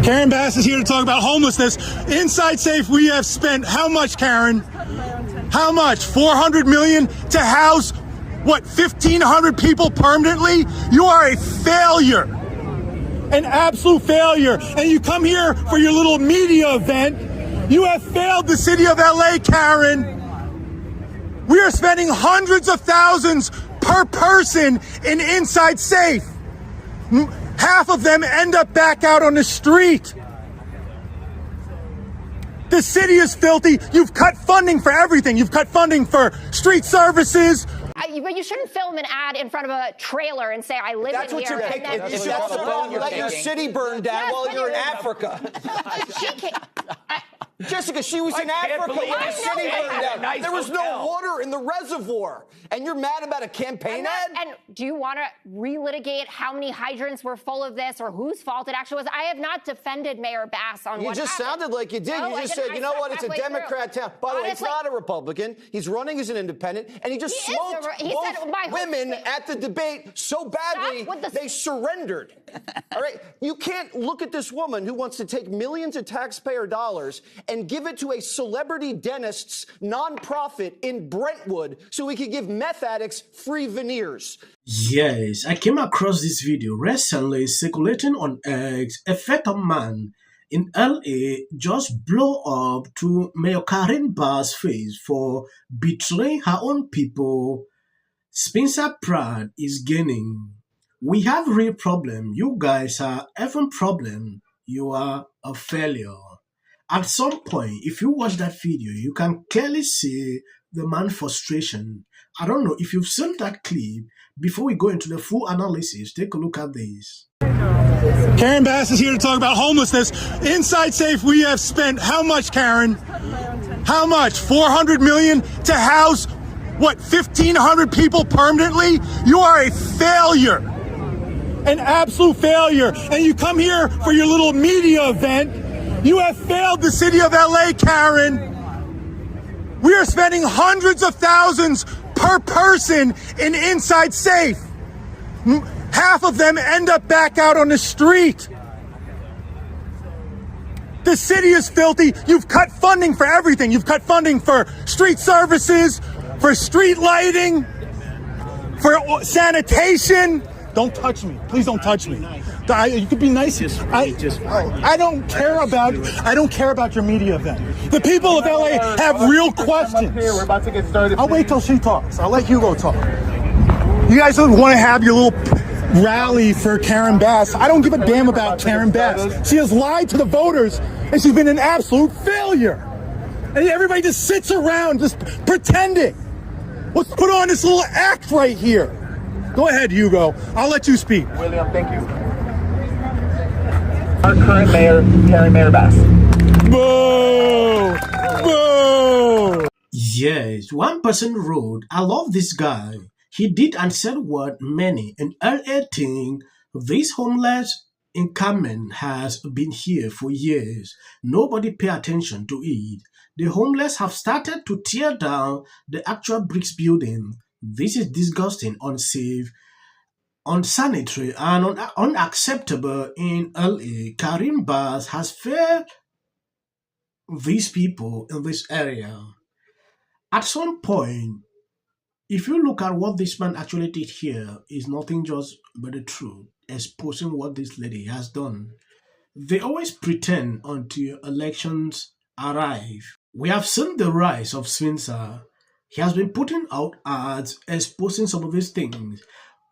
Karen Bass is here to talk about homelessness. Inside Safe, we have spent how much, Karen? How much? 400 million to house, what, 1,500 people permanently? You are a failure. An absolute failure. And you come here for your little media event. You have failed the city of LA, Karen. We are spending hundreds of thousands per person in Inside Safe. Half of them end up back out on the street. The city is filthy. You've cut funding for everything. You've cut funding for street services. But you shouldn't film an ad in front of a trailer and say, I live That's in what here. you're picking. You should also let your city burn down while you're in Africa. She can't. Jessica, she was in Africa when the city burned down. Nice there was no hotel. water in the reservoir. And you're mad about a campaign ad? And do you want to relitigate how many hydrants were full of this or whose fault it actually was? I have not defended Mayor Bass on what You just happened. sounded like you did. No, you just I didn't. said, you know what, it's a Democrat town. By the way, it's not a Republican. He's running as an independent, and he just smoked both women at the debate so badly they surrendered. All right? You can't look at this woman who wants to take millions of taxpayer dollars and give it to a celebrity dentist's nonprofit in Brentwood so we could give meth addicts free veneers. Yes, I came across this video recently circulating on X. A fat man in LA just blow up to Mayor Karen Bass' face for betraying her own people. Spencer Pratt is gaining. We have real problem. You guys are effing problem. You are a failure. At some point, if you watch that video, you can clearly see the man's frustration. I don't know if you've seen that clip. Before we go into the full analysis, take a look at this. Karen Bass is here to talk about homelessness. Inside Safe, we have spent how much, Karen? How much? 400 million to house, what, 1,500 people permanently? You are a failure. An absolute failure. And you come here for your little media event. You have failed the city of LA, Karen. We are spending hundreds of thousands per person in Inside Safe. Half of them end up back out on the street. The city is filthy. You've cut funding for everything. You've cut funding for street services, for street lighting, for sanitation. Don't touch me. Please don't touch me. You could be nice. I don't care about your media event. The people of LA have real questions. We're about to get started. I'll wait till she talks. I'll let Hugo talk. You guys want to have your little rally for Karen Bass. I don't give a damn about Karen Bass. She has lied to the voters, and she's been an absolute failure. And everybody just sits around just pretending. Let's put on this little act right here. Go ahead, Hugo. I'll let you speak. William, thank you. Our current mayor, Mayor Bass. Boo! Boo! Yes, one person wrote, I love this guy. He did and said what many in LA think. This homeless encampment has been here for years. Nobody pay attention to it. The homeless have started to tear down the actual bricks building. This is disgusting, unsafe, unsanitary, and unacceptable in LA. Karen Bass has failed these people in this area. At some point, if you look at what this man actually did here, is nothing just but the truth, exposing what this lady has done. They always pretend until elections arrive. We have seen the rise of Spencer. He has been putting out ads exposing some of these things.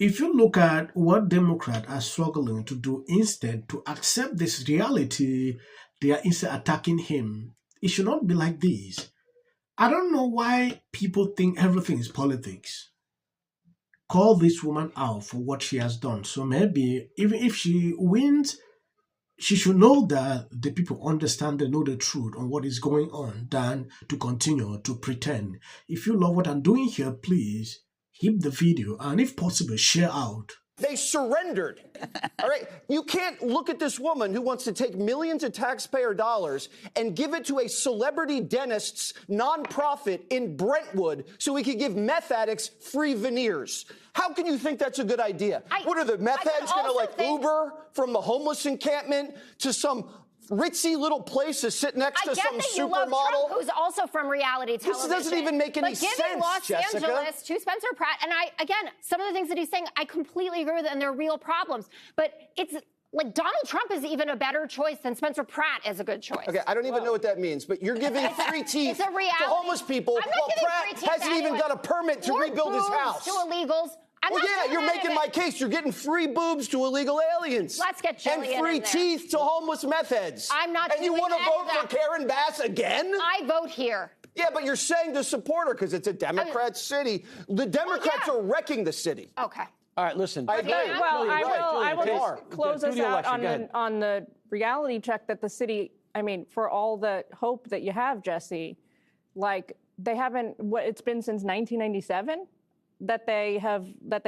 If you look at what Democrats are struggling to do instead to accept this reality, they are instead attacking him. It should not be like this. I don't know why people think everything is politics. Call this woman out for what she has done. So maybe even if she wins, she should know that the people understand and know the truth on what is going on than to continue to pretend. If you love what I'm doing here, please hit the video and if possible, share out. They surrendered. All right? You can't look at this woman who wants to take millions of taxpayer dollars and give it to a celebrity dentist's nonprofit in Brentwood so he could give meth addicts free veneers. How can you think that's a good idea? What are the meth heads going to like Uber from the homeless encampment to some ritzy little place to sit next to some supermodel who's also from reality television. This doesn't even make any sense, Giving Los Jessica. Angeles to Spencer Pratt, and again, some of the things that he's saying, I completely agree with, and they're real problems. But it's like Donald Trump is even a better choice than Spencer Pratt is a good choice. Okay, I don't even know what that means, but you're giving free teeth to homeless people while Pratt hasn't even got a permit to rebuild his house. To illegals. Well, yeah, you're making my case. You're getting free boobs to illegal aliens. Let's get Jillian and free teeth to homeless meth heads. I'm not And you want to vote for Karen Bass again? I vote here. Yeah, but you're saying to support her because it's a Democrat city. The Democrats are wrecking the city. Okay. All right, listen. I agree. Well, I will just close us out on the reality check that the city, I mean, for all the hope that you have, Jesse, like they haven't, it's been since 1997 that they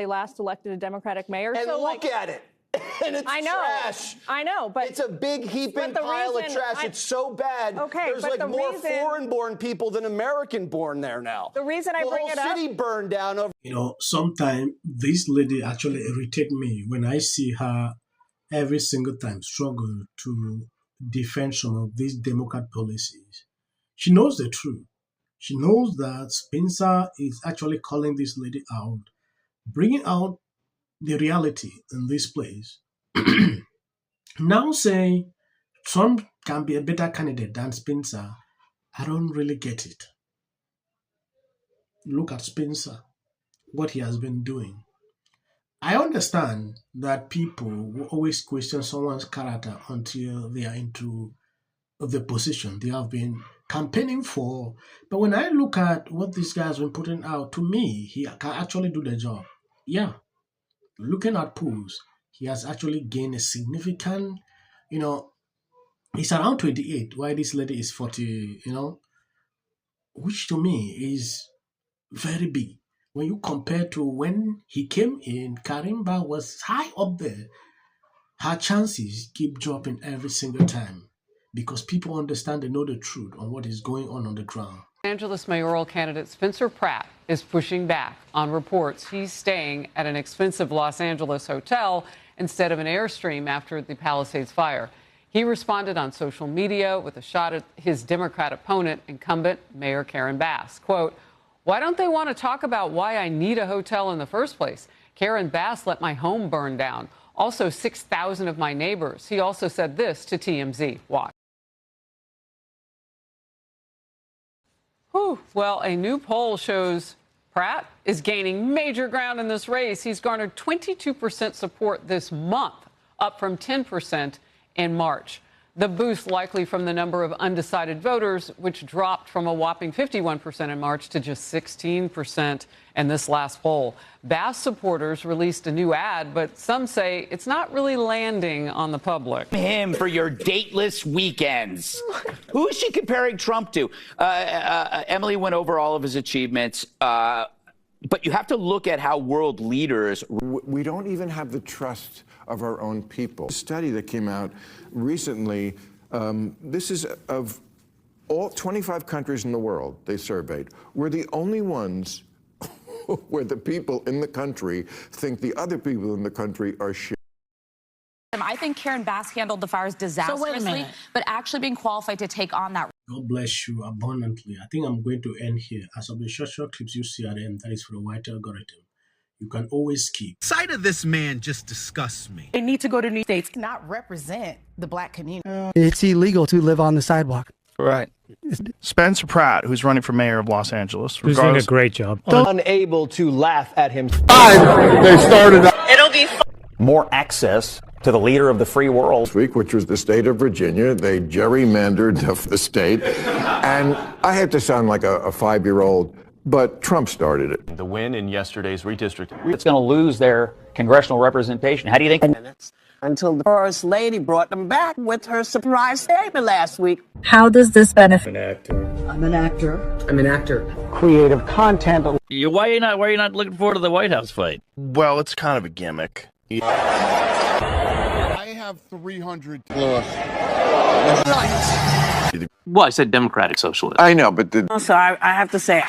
last elected a Democratic mayor. And so, look at it. And it's trash. I know, but it's a big heaping pile of trash. It's so bad. Okay, there's like more foreign-born people than American-born there now. The reason I bring it up, the whole city burned down over. You know, sometimes this lady actually irritates me when I see her every single time struggle to defend some of these Democrat policies. She knows the truth. She knows that Spencer is actually calling this lady out, bringing out the reality in this place. Now saying Trump can be a better candidate than Spencer, I don't really get it. Look at Spencer, what he has been doing. I understand that people will always question someone's character until they are into the position they have been campaigning for. But when I look at what this guy has been putting out, to me, he can actually do the job. Yeah. Looking at polls, he has actually gained a significant, he's around 28, while this lady is 40, which to me is very big. When you compare to when he came in, Karimba was high up there. Her chances keep dropping every single time because people understand and know the truth on what is going on the ground. Los Angeles mayoral candidate Spencer Pratt is pushing back on reports he's staying at an expensive Los Angeles hotel instead of an Airstream after the Palisades fire. He responded on social media with a shot at his Democrat opponent, incumbent Mayor Karen Bass. Quote, "Why don't they want to talk about why I need a hotel in the first place? Karen Bass let my home burn down. Also 6,000 of my neighbors." He also said this to TMZ. Watch. Well, a new poll shows Pratt is gaining major ground in this race. He's garnered 22% support this month, up from 10% in March. The boost likely from the number of undecided voters, which dropped from a whopping 51% in March to just 16% in this last poll. Bass supporters released a new ad, but some say it's not really landing on the public. Him for your dateless weekends. Who is she comparing Trump to? Emily went over all of his achievements, but you have to look at how world leaders. We don't even have the trust of our own people. A study that came out recently, this is of all 25 countries in the world they surveyed, we're the only ones where the people in the country think the other people in the country are shit. I think Karen Bass handled the fires disastrously, but actually being qualified to take on that. God bless you abundantly. I think I'm going to end here. As of the short clips you see at the end, that is for the white algorithm. You can always skip. The sight of this man just disgusts me. They need to go to new states. Not represent the black community. It's illegal to live on the sidewalk. Right. Spencer Pratt, who's running for mayor of Los Angeles. Who's doing a great job. Unable to laugh at him. They started out. It'll be more access to the leader of the free world. This week, which was the state of Virginia, they gerrymandered the state. And I have to sound like a 5-year-old, but Trump started it. The win in yesterday's redistricting. It's going to lose their congressional representation. How do you think? Until the first lady brought them back with her surprise statement last week. How does this benefit? I'm an actor. Creative content. Why are you not looking forward to the White House fight? Well, it's kind of a gimmick. I have 300. Well, I said democratic socialist. I know, but So I have to say,